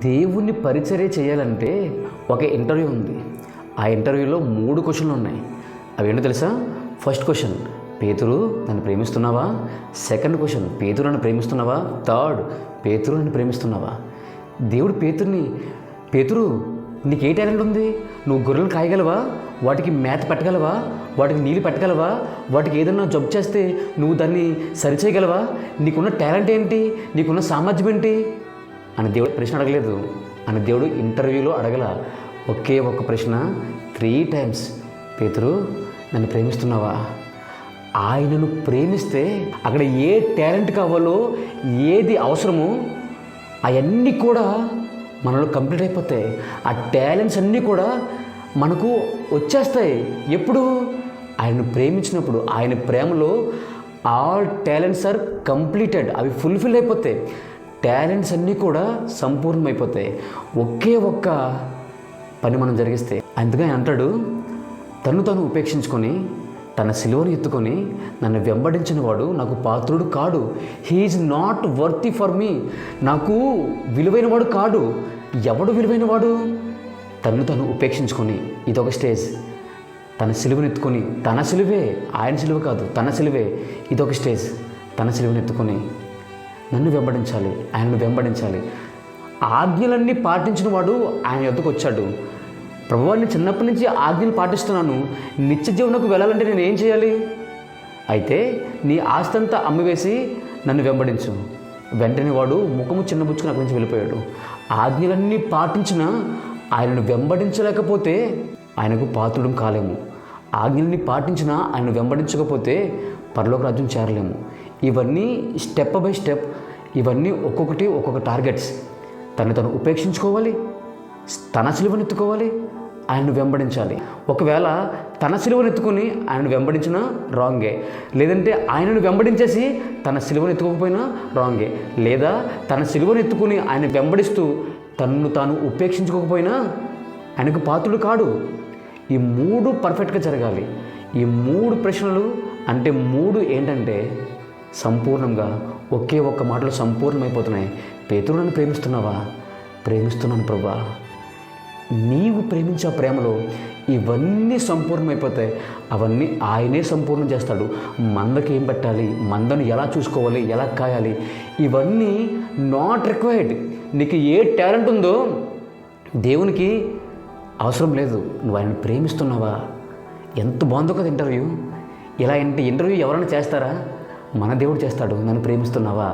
దేవుణ్ణి పరిచర్య చేయాలంటే ఒక ఇంటర్వ్యూ ఉంది. ఆ ఇంటర్వ్యూలో 3 క్వశ్చన్లు ఉన్నాయి. అవేంటో తెలుసా? ఫస్ట్ క్వశ్చన్, పేతురు నన్ను ప్రేమిస్తున్నావా? సెకండ్ క్వశ్చన్, పేతురు నన్ను ప్రేమిస్తున్నావా? థర్డ్, పేతురు నన్ను ప్రేమిస్తున్నావా? దేవుడు పేతురు నీకు ఏ టాలెంట్ ఉంది? నువ్వు గొర్రెలను కాయగలవా? వాటికి మేత పెట్టగలవా? వాటికి నీళ్ళు పెట్టగలవా? వాటికి ఏదన్నా జబ్బు చేస్తే నువ్వు దాన్ని సరిచేయగలవా? నీకున్న టాలెంట్ ఏంటి? నీకున్న సామర్థ్యం ఏంటి అని దేవుడు ప్రశ్న అడగలేదు. అని దేవుడు ఇంటర్వ్యూలో అడగల. ఒకే ఒక్క ప్రశ్న 3 టైమ్స్, పేతురు నన్ను ప్రేమిస్తున్నావా? ఆయనను ప్రేమిస్తే అక్కడ ఏ టాలెంట్ కావాలో, ఏది అవసరమో అవన్నీ కూడా మనలో కంప్లీట్ అయిపోతాయి. ఆ టాలెంట్స్ అన్నీ కూడా మనకు వచ్చేస్తాయి. ఎప్పుడు? ఆయనను ప్రేమించినప్పుడు. ఆయన ప్రేమలో ఆల్ టాలెంట్స్ ఆర్ కంప్లీటెడ్, అవి ఫుల్ఫిల్ అయిపోతాయి. టాలెంట్స్ అన్నీ కూడా సంపూర్ణమైపోతాయి ఒకే ఒక్క పని మనం జరిగిస్తే. అందుకని అంటాడు, తను ఉపేక్షించుకొని తన సిలువను ఎత్తుకొని నన్ను వెంబడించిన వాడు నాకు పాత్రుడు కాడు. He is not worthy for me. నాకు విలువైన వాడు కాడు. ఎవడు విలువైన వాడు? తను ఉపేక్షించుకొని, ఇదొక స్టేజ్. తన సిలువను ఎత్తుకొని, తన సిలువే, ఆయన సిలువ కాదు, తన సిలువే, ఇదొక స్టేజ్. తన సిలువను ఎత్తుకొని నన్ను వెంబడించాలి, ఆయనను వెంబడించాలి. ఆజ్ఞలన్నీ పాటించిన వాడు ఆయన యొద్దకు వచ్చాడు. ప్రభువా, నేను చిన్నప్పటి నుంచి ఆజ్ఞలు పాటిస్తున్నాను, నిత్య జీవనకు వెళ్ళాలంటే నేను ఏం చేయాలి? అయితే నీ ఆస్తి అంతా అమ్మివేసి నన్ను వెంబడించు. వెంటనే వాడు ముఖము చిన్నబుచ్చుకుని అక్కడి నుంచి వెళ్ళిపోయాడు. ఆజ్ఞలన్నీ పాటించిన ఆయనను వెంబడించలేకపోతే ఆయనకు పాత్రుడం కాలేము. ఆజ్ఞల్ని పాటించినా ఆయన వెంబడించకపోతే పరలోక రాజ్యం చేరలేము. ఇవన్నీ స్టెప్ బై స్టెప్, ఇవన్నీ ఒక్కొక్క టార్గెట్స్. తను ఉపేక్షించుకోవాలి, తన సిలువను ఎత్తుకోవాలి, ఆయనను వెంబడించాలి. ఒకవేళ తన సిలువను ఎత్తుకొని ఆయనను వెంబడించినా రాంగే. లేదంటే ఆయనను వెంబడించేసి తన సిలువను ఎత్తుకోకపోయినా రాంగే. లేదా తన సిలువను ఎత్తుకుని ఆయన వెంబడిస్తూ తాను ఉపేక్షించుకోకపోయినా ఆయనకు పాత్రుడు కాడు. ఈ 3 పర్ఫెక్ట్గా జరగాలి. ఈ 3 ప్రశ్నలు అంటే 3 ఏంటంటే సంపూర్ణంగా ఒకే ఒక్క మాటలో సంపూర్ణమైపోతున్నాయి. పేతురు నన్ను ప్రేమిస్తున్నావా? ప్రేమిస్తున్నాను ప్రభువా. నీవు ప్రేమించే ప్రేమలో ఇవన్నీ సంపూర్ణమైపోతాయి. అవన్నీ ఆయనే సంపూర్ణం చేస్తాడు. మందకి ఏం పెట్టాలి, మందను ఎలా చూసుకోవాలి, ఎలా కాయాలి, ఇవన్నీ నాట్ రిక్వైర్డ్. నీకు ఏ టాలెంట్ ఉందో దేవునికి అవసరం లేదు. నువ్వు ఆయన ప్రేమిస్తున్నావా? ఎంత బాగుందో కదా ఇంటర్వ్యూ. ఇలా ఇంటర్వ్యూ ఎవరైనా చేస్తారా? మన దేవుడు చేస్తాడు. నన్ను ప్రేమిస్తున్నావా?